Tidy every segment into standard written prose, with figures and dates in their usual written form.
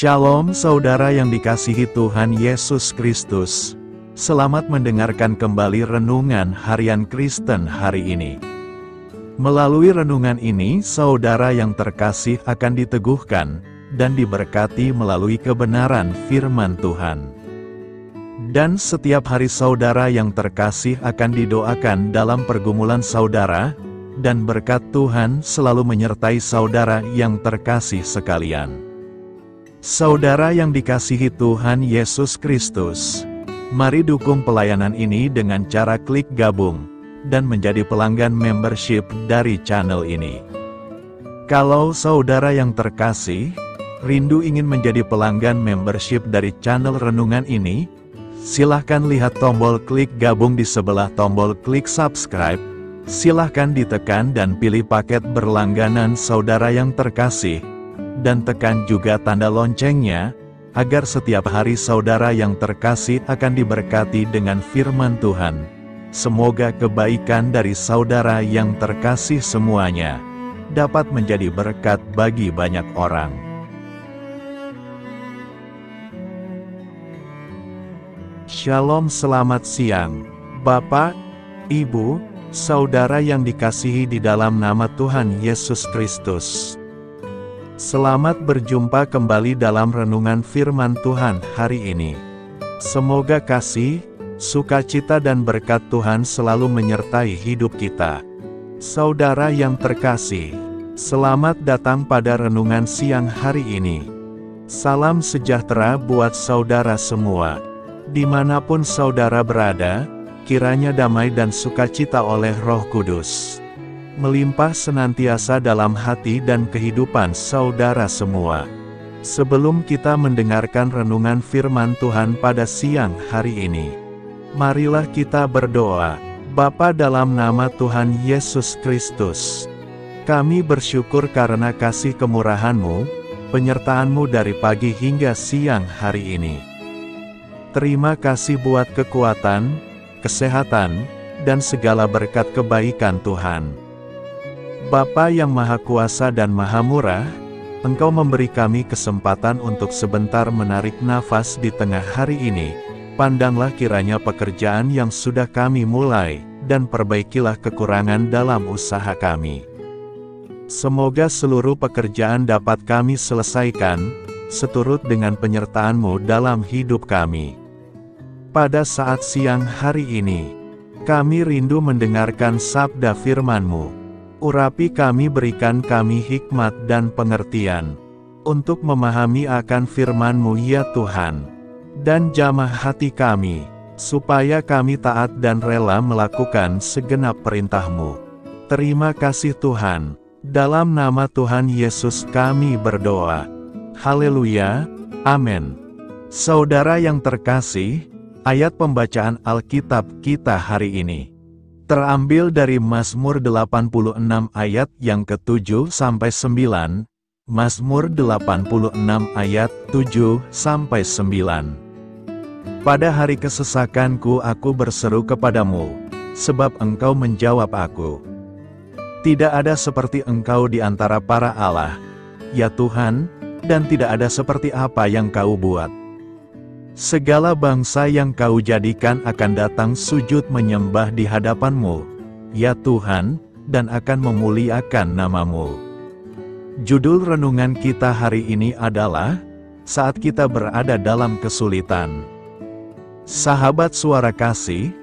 Shalom saudara yang dikasihi Tuhan Yesus Kristus. Selamat mendengarkan kembali renungan harian Kristen hari ini. Melalui renungan ini, saudara yang terkasih akan diteguhkan dan diberkati melalui kebenaran firman Tuhan. Dan setiap hari saudara yang terkasih akan didoakan dalam pergumulan saudara, dan berkat Tuhan selalu menyertai saudara yang terkasih sekalian. Saudara yang dikasihi Tuhan Yesus Kristus, mari dukung pelayanan ini dengan cara klik gabung dan menjadi pelanggan membership dari channel ini. Kalau saudara yang terkasih, rindu ingin menjadi pelanggan membership dari channel renungan ini, silahkan lihat tombol klik gabung di sebelah tombol klik subscribe. Silahkan ditekan dan pilih paket berlangganan saudara yang terkasih, dan tekan juga tanda loncengnya, agar setiap hari saudara yang terkasih akan diberkati dengan firman Tuhan. Semoga kebaikan dari saudara yang terkasih semuanya dapat menjadi berkat bagi banyak orang. Shalom, selamat siang, Bapak, Ibu, saudara yang dikasihi di dalam nama Tuhan Yesus Kristus. Selamat berjumpa kembali dalam renungan firman Tuhan hari ini. Semoga kasih, sukacita dan berkat Tuhan selalu menyertai hidup kita. Saudara yang terkasih, selamat datang pada renungan siang hari ini. Salam sejahtera buat saudara semua. Dimanapun saudara berada, kiranya damai dan sukacita oleh Roh Kudus melimpah senantiasa dalam hati dan kehidupan saudara semua. Sebelum kita mendengarkan renungan firman Tuhan pada siang hari ini, marilah kita berdoa. Bapa, dalam nama Tuhan Yesus Kristus, kami bersyukur karena kasih kemurahan-Mu, penyertaan-Mu dari pagi hingga siang hari ini. Terima kasih buat kekuatan, kesehatan, dan segala berkat kebaikan Tuhan. Bapa yang Maha Kuasa dan Maha Murah, Engkau memberi kami kesempatan untuk sebentar menarik nafas di tengah hari ini. Pandanglah kiranya pekerjaan yang sudah kami mulai, dan perbaikilah kekurangan dalam usaha kami. Semoga seluruh pekerjaan dapat kami selesaikan, seturut dengan penyertaan-Mu dalam hidup kami. Pada saat siang hari ini, kami rindu mendengarkan sabda firman-Mu. Urapi kami, berikan kami hikmat dan pengertian, untuk memahami akan firman-Mu ya Tuhan. Dan jamah hati kami, supaya kami taat dan rela melakukan segenap perintah-Mu. Terima kasih Tuhan, dalam nama Tuhan Yesus kami berdoa. Haleluya, amin. Saudara yang terkasih, ayat pembacaan Alkitab kita hari ini terambil dari Mazmur 86 ayat yang ke-7 sampai 9. Mazmur 86 ayat 7 sampai 9. Pada hari kesesakanku aku berseru kepadamu, sebab Engkau menjawab aku. Tidak ada seperti Engkau di antara para Allah, ya Tuhan, dan tidak ada seperti apa yang Kau buat. Segala bangsa yang Kau jadikan akan datang sujud menyembah di hadapan-Mu, ya Tuhan, dan akan memuliakan nama-Mu. Judul renungan kita hari ini adalah, Saat Kita Berada Dalam Kesulitan. Sahabat suara kasih,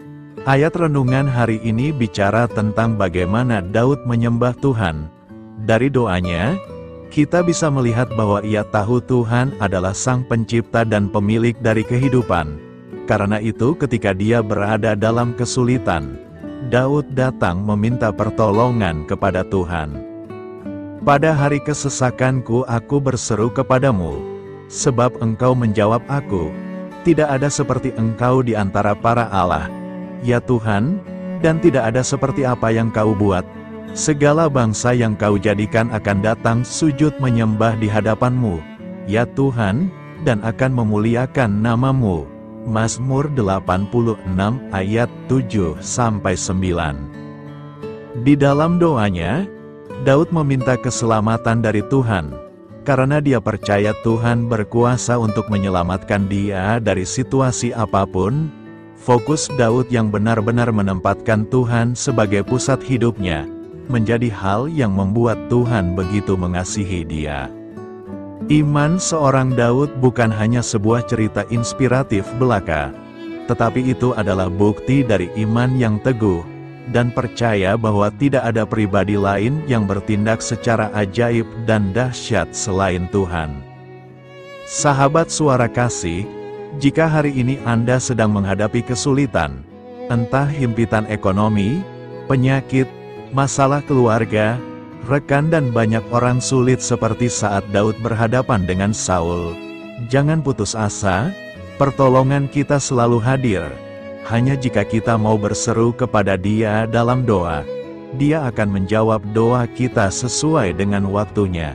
ayat renungan hari ini bicara tentang bagaimana Daud menyembah Tuhan. Dari doanya, kita bisa melihat bahwa ia tahu Tuhan adalah Sang Pencipta dan Pemilik dari kehidupan. Karena itu ketika dia berada dalam kesulitan, Daud datang meminta pertolongan kepada Tuhan. Pada hari kesesakanku aku berseru kepadamu, sebab Engkau menjawab aku. Tidak ada seperti Engkau di antara para Allah, ya Tuhan, dan tidak ada seperti apa yang Kau buat. Segala bangsa yang Kau jadikan akan datang sujud menyembah di hadapan-Mu, ya Tuhan, dan akan memuliakan nama-Mu. Mazmur 86 ayat 7 sampai 9. Di dalam doanya, Daud meminta keselamatan dari Tuhan. karena dia percaya Tuhan berkuasa untuk menyelamatkan dia dari situasi apapun. Fokus Daud yang benar-benar menempatkan Tuhan sebagai pusat hidupnya, menjadi hal yang membuat Tuhan begitu mengasihi dia. Iman seorang Daud bukan hanya sebuah cerita inspiratif belaka, tetapi itu adalah bukti dari iman yang teguh, dan percaya bahwa tidak ada pribadi lain yang bertindak secara ajaib dan dahsyat selain Tuhan. Sahabat Suara Kasih, jika hari ini Anda sedang menghadapi kesulitan, entah himpitan ekonomi, penyakit, masalah keluarga, rekan dan banyak orang sulit seperti saat Daud berhadapan dengan Saul, jangan putus asa, pertolongan kita selalu hadir. Hanya jika kita mau berseru kepada Dia dalam doa, Dia akan menjawab doa kita sesuai dengan waktunya.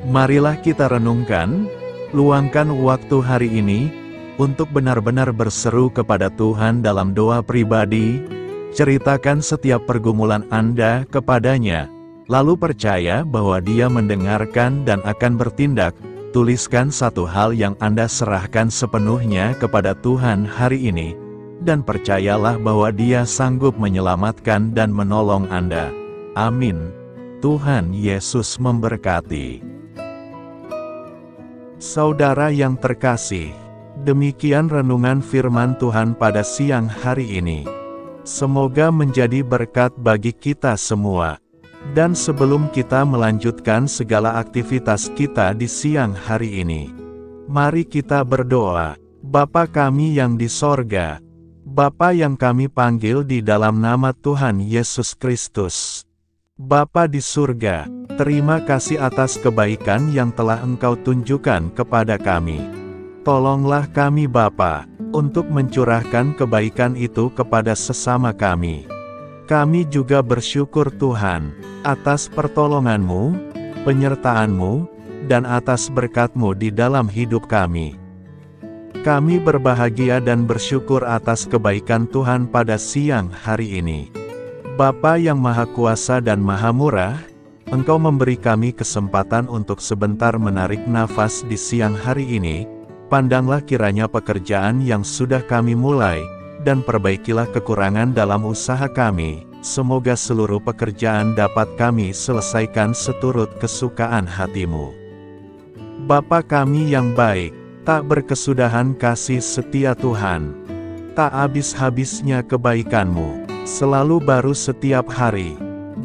Marilah kita renungkan, luangkan waktu hari ini, untuk benar-benar berseru kepada Tuhan dalam doa pribadi, ceritakan setiap pergumulan Anda kepadanya, lalu percaya bahwa Dia mendengarkan dan akan bertindak. Tuliskan satu hal yang Anda serahkan sepenuhnya kepada Tuhan hari ini, dan percayalah bahwa Dia sanggup menyelamatkan dan menolong Anda. Amin. Tuhan Yesus memberkati. Saudara yang terkasih, demikian renungan firman Tuhan pada siang hari ini. Semoga menjadi berkat bagi kita semua. Dan sebelum kita melanjutkan segala aktivitas kita di siang hari ini, mari kita berdoa. Bapa kami yang di sorga, Bapa yang kami panggil di dalam nama Tuhan Yesus Kristus. Bapa di surga, terima kasih atas kebaikan yang telah Engkau tunjukkan kepada kami. Tolonglah kami Bapa, untuk mencurahkan kebaikan itu kepada sesama kami. Kami juga bersyukur Tuhan, atas pertolongan-Mu, penyertaan-Mu, dan atas berkat-Mu di dalam hidup kami. Kami berbahagia dan bersyukur atas kebaikan Tuhan pada siang hari ini. Bapa yang Maha Kuasa dan Maha Murah, Engkau memberi kami kesempatan untuk sebentar menarik nafas di siang hari ini. Pandanglah kiranya pekerjaan yang sudah kami mulai, dan perbaikilah kekurangan dalam usaha kami. Semoga seluruh pekerjaan dapat kami selesaikan seturut kesukaan hati-Mu. Bapa kami yang baik, tak berkesudahan kasih setia Tuhan, tak habis-habisnya kebaikan-Mu, selalu baru setiap hari.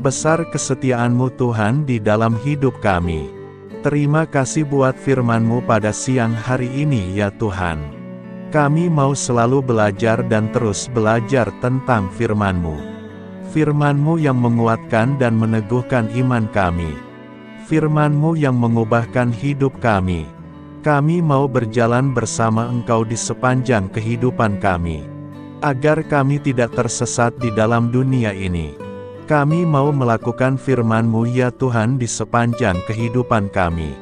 Besar kesetiaan-Mu Tuhan di dalam hidup kami. Terima kasih buat firman-Mu pada siang hari ini ya Tuhan. Kami mau selalu belajar dan terus belajar tentang firman-Mu. Firman-Mu yang menguatkan dan meneguhkan iman kami. Firman-Mu yang mengubahkan hidup kami. Kami mau berjalan bersama Engkau di sepanjang kehidupan kami, agar kami tidak tersesat di dalam dunia ini. Kami mau melakukan firman-Mu ya Tuhan di sepanjang kehidupan kami,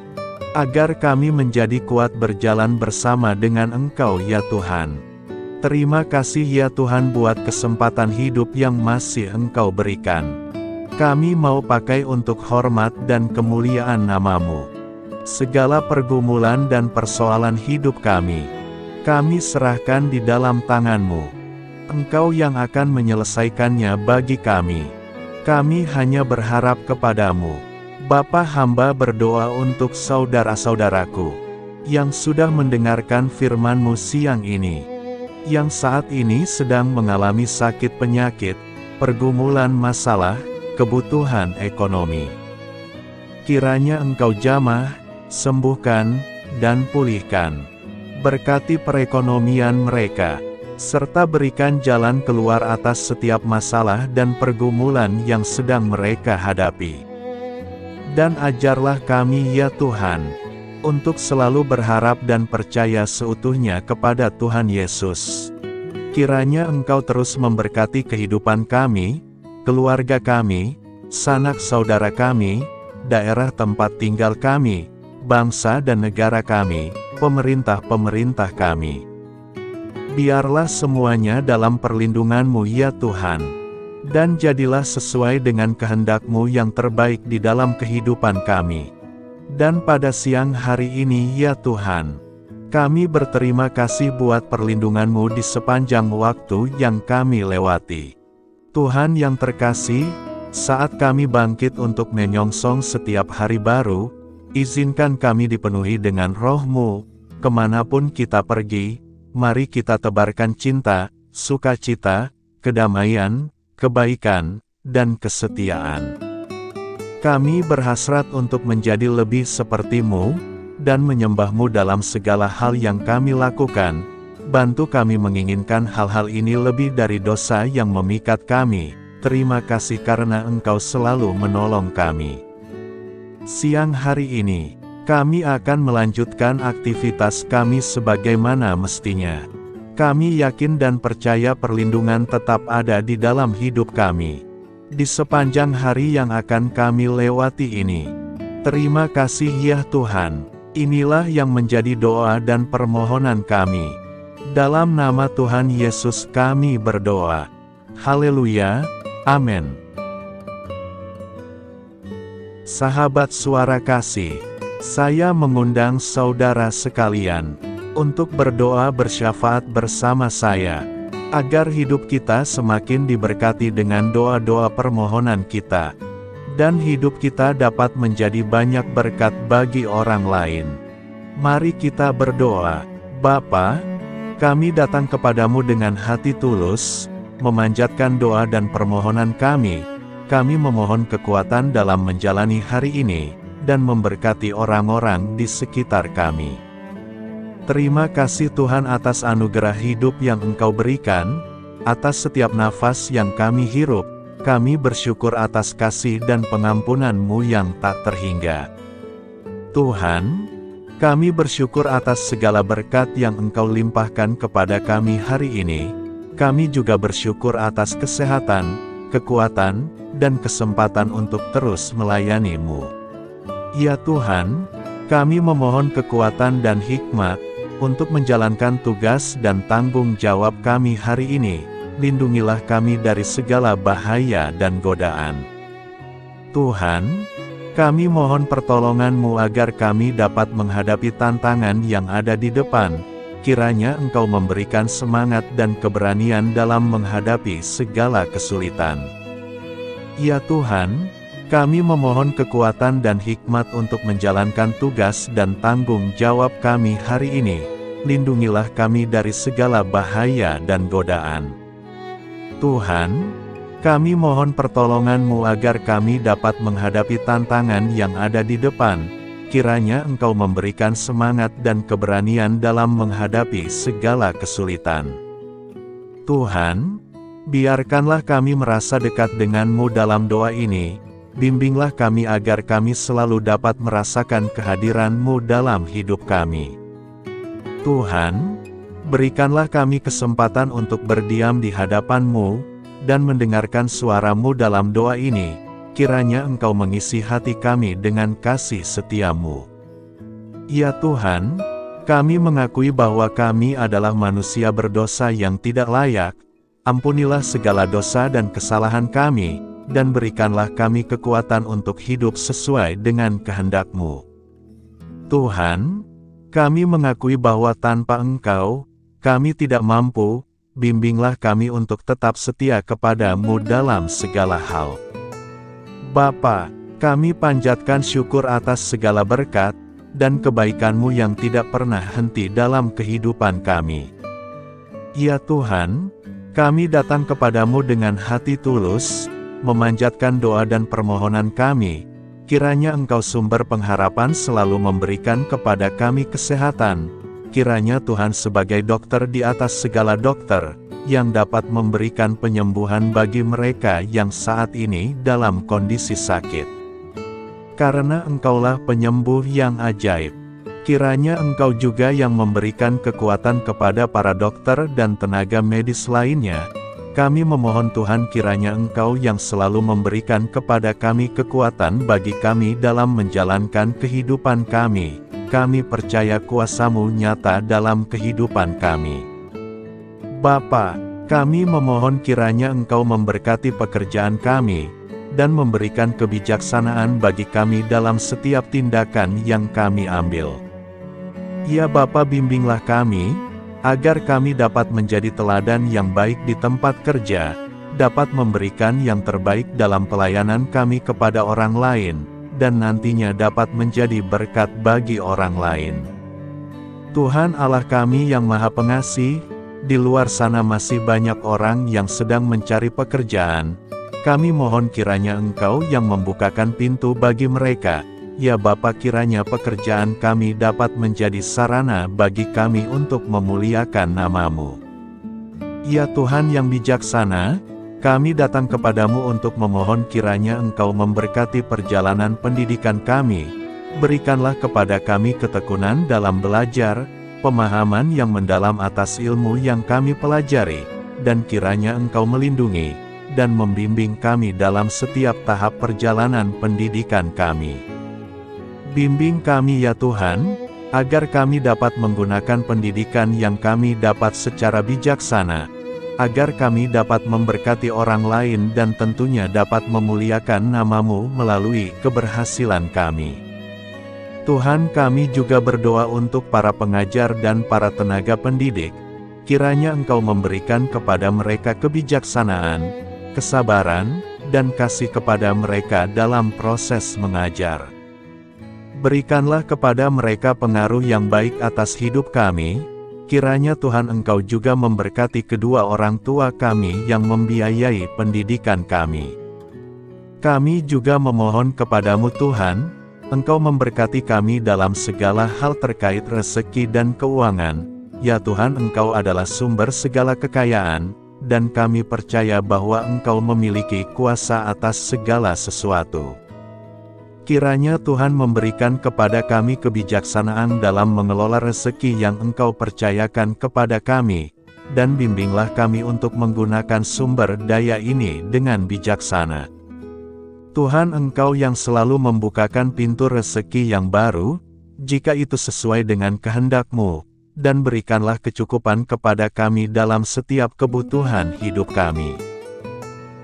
agar kami menjadi kuat berjalan bersama dengan Engkau ya Tuhan. Terima kasih ya Tuhan buat kesempatan hidup yang masih Engkau berikan. Kami mau pakai untuk hormat dan kemuliaan nama-Mu. Segala pergumulan dan persoalan hidup kami serahkan di dalam tangan-Mu. Engkau yang akan menyelesaikannya bagi kami. Kami hanya berharap kepada-Mu. Bapa, hamba berdoa untuk saudara-saudaraku, yang sudah mendengarkan firman-Mu siang ini, yang saat ini sedang mengalami sakit penyakit, pergumulan masalah, kebutuhan ekonomi. Kiranya Engkau jamah, sembuhkan, dan pulihkan. Berkati perekonomian mereka, serta berikan jalan keluar atas setiap masalah dan pergumulan yang sedang mereka hadapi. Dan ajarlah kami ya Tuhan, untuk selalu berharap dan percaya seutuhnya kepada Tuhan Yesus. Kiranya Engkau terus memberkati kehidupan kami, keluarga kami, sanak saudara kami, daerah tempat tinggal kami, bangsa dan negara kami, pemerintah-pemerintah kami. Biarlah semuanya dalam perlindungan-Mu ya Tuhan, dan jadilah sesuai dengan kehendak-Mu yang terbaik di dalam kehidupan kami. Dan pada siang hari ini ya Tuhan, kami berterima kasih buat perlindungan-Mu di sepanjang waktu yang kami lewati. Tuhan yang terkasih, saat kami bangkit untuk menyongsong setiap hari baru, izinkan kami dipenuhi dengan Roh-Mu, kemanapun kita pergi. Mari kita tebarkan cinta, sukacita, kedamaian, kebaikan, dan kesetiaan. Kami berhasrat untuk menjadi lebih seperti-Mu, dan menyembah-Mu dalam segala hal yang kami lakukan. Bantu kami menginginkan hal-hal ini lebih dari dosa yang memikat kami. Terima kasih karena Engkau selalu menolong kami. Siang hari ini, kami akan melanjutkan aktivitas kami sebagaimana mestinya. Kami yakin dan percaya perlindungan tetap ada di dalam hidup kami di sepanjang hari yang akan kami lewati ini. Terima kasih ya Tuhan. Inilah yang menjadi doa dan permohonan kami. Dalam nama Tuhan Yesus kami berdoa. Haleluya. Amin. Sahabat suara kasih, saya mengundang saudara sekalian untuk berdoa bersyafaat bersama saya, agar hidup kita semakin diberkati dengan doa-doa permohonan kita, dan hidup kita dapat menjadi banyak berkat bagi orang lain. Mari kita berdoa. Bapa, kami datang kepadamu dengan hati tulus, memanjatkan doa dan permohonan kami. Kami memohon kekuatan dalam menjalani hari ini, dan memberkati orang-orang di sekitar kami. Terima kasih Tuhan atas anugerah hidup yang Engkau berikan, atas setiap nafas yang kami hirup. Kami bersyukur atas kasih dan pengampunan-Mu yang tak terhingga. Tuhan, kami bersyukur atas segala berkat yang Engkau limpahkan kepada kami hari ini. Kami juga bersyukur atas kesehatan, kekuatan, dan kesempatan untuk terus melayani-Mu. Ya Tuhan, kami memohon kekuatan dan hikmat untuk menjalankan tugas dan tanggung jawab kami hari ini. Lindungilah kami dari segala bahaya dan godaan. Tuhan, kami mohon pertolongan-Mu agar kami dapat menghadapi tantangan yang ada di depan. Kiranya Engkau memberikan semangat dan keberanian dalam menghadapi segala kesulitan. Ya Tuhan, kami memohon kekuatan dan hikmat untuk menjalankan tugas dan tanggung jawab kami hari ini. Lindungilah kami dari segala bahaya dan godaan. Tuhan, kami mohon pertolongan-Mu agar kami dapat menghadapi tantangan yang ada di depan. Kiranya Engkau memberikan semangat dan keberanian dalam menghadapi segala kesulitan. Tuhan, biarkanlah kami merasa dekat dengan-Mu dalam doa ini. Bimbinglah kami agar kami selalu dapat merasakan kehadiran-Mu dalam hidup kami. Tuhan, berikanlah kami kesempatan untuk berdiam di hadapan-Mu, dan mendengarkan suara-Mu dalam doa ini. Kiranya Engkau mengisi hati kami dengan kasih setia-Mu. Ya Tuhan, kami mengakui bahwa kami adalah manusia berdosa yang tidak layak. Ampunilah segala dosa dan kesalahan kami, dan berikanlah kami kekuatan untuk hidup sesuai dengan kehendak-Mu. Tuhan, kami mengakui bahwa tanpa Engkau, kami tidak mampu. Bimbinglah kami untuk tetap setia kepada-Mu dalam segala hal. Bapa, kami panjatkan syukur atas segala berkat dan kebaikan-Mu yang tidak pernah henti dalam kehidupan kami. Ya Tuhan, kami datang kepadamu dengan hati tulus, memanjatkan doa dan permohonan kami. Kiranya Engkau sumber pengharapan selalu memberikan kepada kami kesehatan. Kiranya Tuhan sebagai dokter di atas segala dokter, yang dapat memberikan penyembuhan bagi mereka yang saat ini dalam kondisi sakit. Karena Engkaulah penyembuh yang ajaib. Kiranya Engkau juga yang memberikan kekuatan kepada para dokter dan tenaga medis lainnya. Kami memohon Tuhan kiranya Engkau yang selalu memberikan kepada kami kekuatan bagi kami dalam menjalankan kehidupan kami. Kami percaya kuasa-Mu nyata dalam kehidupan kami. Bapa, kami memohon kiranya Engkau memberkati pekerjaan kami, dan memberikan kebijaksanaan bagi kami dalam setiap tindakan yang kami ambil. Ya Bapa, bimbinglah kami, agar kami dapat menjadi teladan yang baik di tempat kerja, dapat memberikan yang terbaik dalam pelayanan kami kepada orang lain, dan nantinya dapat menjadi berkat bagi orang lain. Tuhan Allah kami yang Maha Pengasih, di luar sana masih banyak orang yang sedang mencari pekerjaan. Kami mohon kiranya Engkau yang membukakan pintu bagi mereka. Ya Bapa, kiranya pekerjaan kami dapat menjadi sarana bagi kami untuk memuliakan nama-Mu. Ya Tuhan yang bijaksana, kami datang kepadamu untuk memohon kiranya Engkau memberkati perjalanan pendidikan kami. Berikanlah kepada kami ketekunan dalam belajar, pemahaman yang mendalam atas ilmu yang kami pelajari, dan kiranya Engkau melindungi dan membimbing kami dalam setiap tahap perjalanan pendidikan kami. Bimbing kami ya Tuhan, agar kami dapat menggunakan pendidikan yang kami dapat secara bijaksana, agar kami dapat memberkati orang lain dan tentunya dapat memuliakan nama-Mu melalui keberhasilan kami. Tuhan, kami juga berdoa untuk para pengajar dan para tenaga pendidik. Kiranya Engkau memberikan kepada mereka kebijaksanaan, kesabaran, dan kasih kepada mereka dalam proses mengajar. Berikanlah kepada mereka pengaruh yang baik atas hidup kami. Kiranya Tuhan Engkau juga memberkati kedua orang tua kami yang membiayai pendidikan kami. Kami juga memohon kepadamu Tuhan, Engkau memberkati kami dalam segala hal terkait rezeki dan keuangan. Ya Tuhan, Engkau adalah sumber segala kekayaan, dan kami percaya bahwa Engkau memiliki kuasa atas segala sesuatu. Kiranya Tuhan memberikan kepada kami kebijaksanaan dalam mengelola rezeki yang Engkau percayakan kepada kami, dan bimbinglah kami untuk menggunakan sumber daya ini dengan bijaksana. Tuhan, Engkau yang selalu membukakan pintu rezeki yang baru, jika itu sesuai dengan kehendak-Mu, dan berikanlah kecukupan kepada kami dalam setiap kebutuhan hidup kami.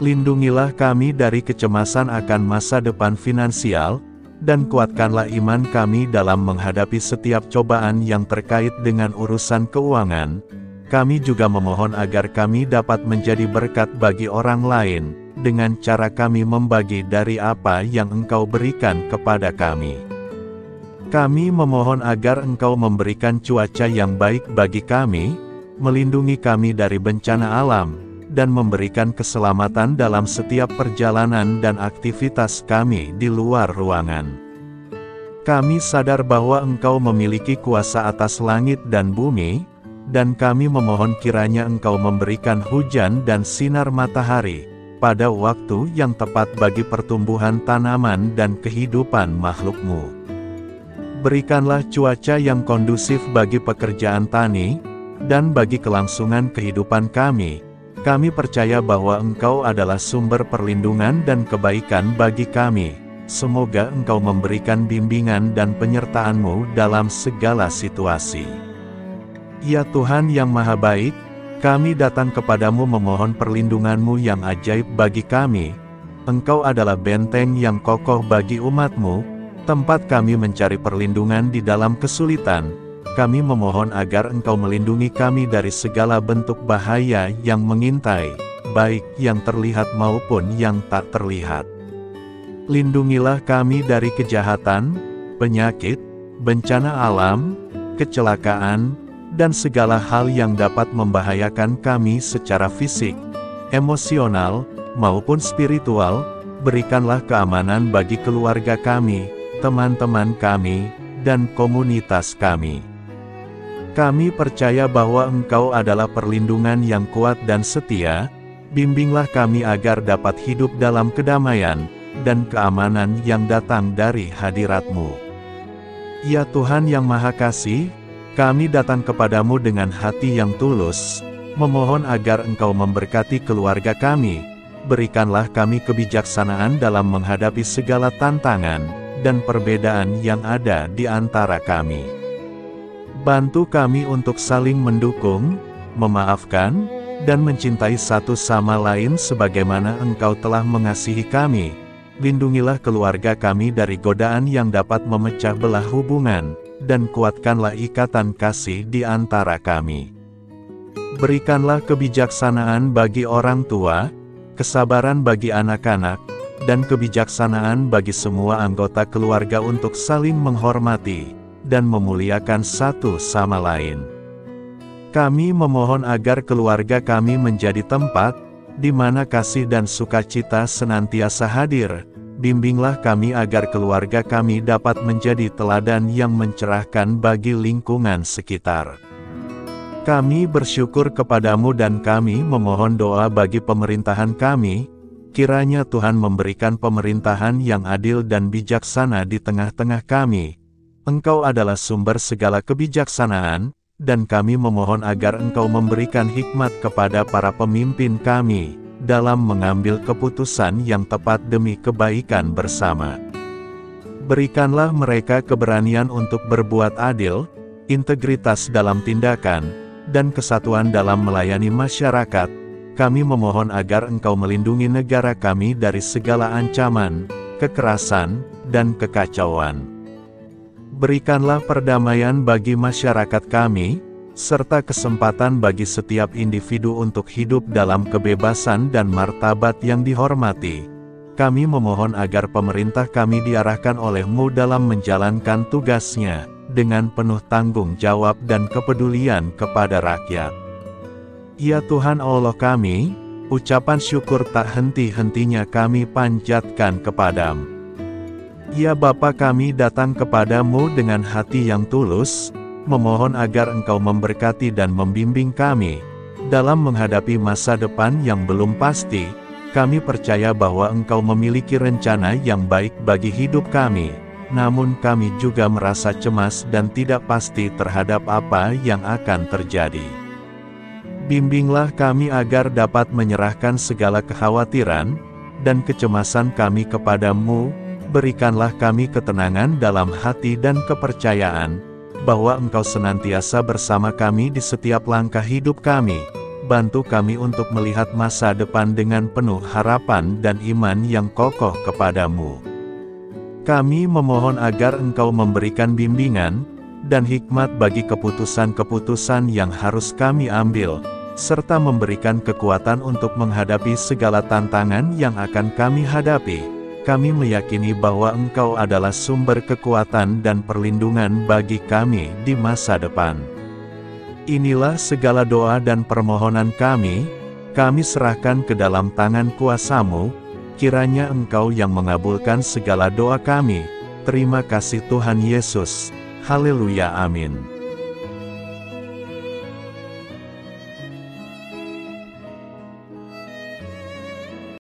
Lindungilah kami dari kecemasan akan masa depan finansial, dan kuatkanlah iman kami dalam menghadapi setiap cobaan yang terkait dengan urusan keuangan. Kami juga memohon agar kami dapat menjadi berkat bagi orang lain, dengan cara kami membagi dari apa yang Engkau berikan kepada kami. Kami memohon agar Engkau memberikan cuaca yang baik bagi kami, melindungi kami dari bencana alam, dan memberikan keselamatan dalam setiap perjalanan dan aktivitas kami di luar ruangan. Kami sadar bahwa Engkau memiliki kuasa atas langit dan bumi, dan kami memohon kiranya Engkau memberikan hujan dan sinar matahari pada waktu yang tepat bagi pertumbuhan tanaman dan kehidupan makhluk-Mu. Berikanlah cuaca yang kondusif bagi pekerjaan tani, dan bagi kelangsungan kehidupan kami. Kami percaya bahwa Engkau adalah sumber perlindungan dan kebaikan bagi kami. Semoga Engkau memberikan bimbingan dan penyertaan-Mu dalam segala situasi. Ya Tuhan yang Maha Baik, kami datang kepadamu memohon perlindungan-Mu yang ajaib bagi kami. Engkau adalah benteng yang kokoh bagi umat-Mu, tempat kami mencari perlindungan di dalam kesulitan. Kami memohon agar Engkau melindungi kami dari segala bentuk bahaya yang mengintai, baik yang terlihat maupun yang tak terlihat. Lindungilah kami dari kejahatan, penyakit, bencana alam, kecelakaan, dan segala hal yang dapat membahayakan kami secara fisik, emosional, maupun spiritual. Berikanlah keamanan bagi keluarga kami, teman-teman kami, dan komunitas kami. Kami percaya bahwa Engkau adalah perlindungan yang kuat dan setia. Bimbinglah kami agar dapat hidup dalam kedamaian dan keamanan yang datang dari hadirat-Mu. Ya Tuhan yang Maha Kasih, kami datang kepadamu dengan hati yang tulus, memohon agar Engkau memberkati keluarga kami. Berikanlah kami kebijaksanaan dalam menghadapi segala tantangan dan perbedaan yang ada di antara kami. Bantu kami untuk saling mendukung, memaafkan, dan mencintai satu sama lain sebagaimana Engkau telah mengasihi kami. Lindungilah keluarga kami dari godaan yang dapat memecah belah hubungan, dan kuatkanlah ikatan kasih di antara kami. Berikanlah kebijaksanaan bagi orang tua, kesabaran bagi anak-anak, dan kebijaksanaan bagi semua anggota keluarga untuk saling menghormati dan memuliakan satu sama lain. Kami memohon agar keluarga kami menjadi tempat di mana kasih dan sukacita senantiasa hadir. Bimbinglah kami agar keluarga kami dapat menjadi teladan yang mencerahkan bagi lingkungan sekitar. Kami bersyukur kepadamu dan kami memohon doa bagi pemerintahan kami. Kiranya Tuhan memberikan pemerintahan yang adil dan bijaksana di tengah-tengah kami. Engkau adalah sumber segala kebijaksanaan, dan kami memohon agar Engkau memberikan hikmat kepada para pemimpin kami, dalam mengambil keputusan yang tepat demi kebaikan bersama. Berikanlah mereka keberanian untuk berbuat adil, integritas dalam tindakan, dan kesatuan dalam melayani masyarakat. Kami memohon agar Engkau melindungi negara kami dari segala ancaman, kekerasan, dan kekacauan. Berikanlah perdamaian bagi masyarakat kami, serta kesempatan bagi setiap individu untuk hidup dalam kebebasan dan martabat yang dihormati. Kami memohon agar pemerintah kami diarahkan oleh-Mu dalam menjalankan tugasnya, dengan penuh tanggung jawab dan kepedulian kepada rakyat. Ya Tuhan Allah kami, ucapan syukur tak henti-hentinya kami panjatkan kepadamu. Ya Bapa, kami datang kepadamu dengan hati yang tulus, memohon agar Engkau memberkati dan membimbing kami, dalam menghadapi masa depan yang belum pasti. Kami percaya bahwa Engkau memiliki rencana yang baik bagi hidup kami, namun kami juga merasa cemas dan tidak pasti terhadap apa yang akan terjadi. Bimbinglah kami agar dapat menyerahkan segala kekhawatiran dan kecemasan kami kepadamu. Berikanlah kami ketenangan dalam hati dan kepercayaan, bahwa Engkau senantiasa bersama kami di setiap langkah hidup kami. Bantu kami untuk melihat masa depan dengan penuh harapan dan iman yang kokoh kepadamu. Kami memohon agar Engkau memberikan bimbingan dan hikmat bagi keputusan-keputusan yang harus kami ambil, serta memberikan kekuatan untuk menghadapi segala tantangan yang akan kami hadapi. Kami meyakini bahwa Engkau adalah sumber kekuatan dan perlindungan bagi kami di masa depan. Inilah segala doa dan permohonan kami serahkan ke dalam tangan kuasa-Mu. Kiranya Engkau yang mengabulkan segala doa kami. Terima kasih Tuhan Yesus. Haleluya, amin.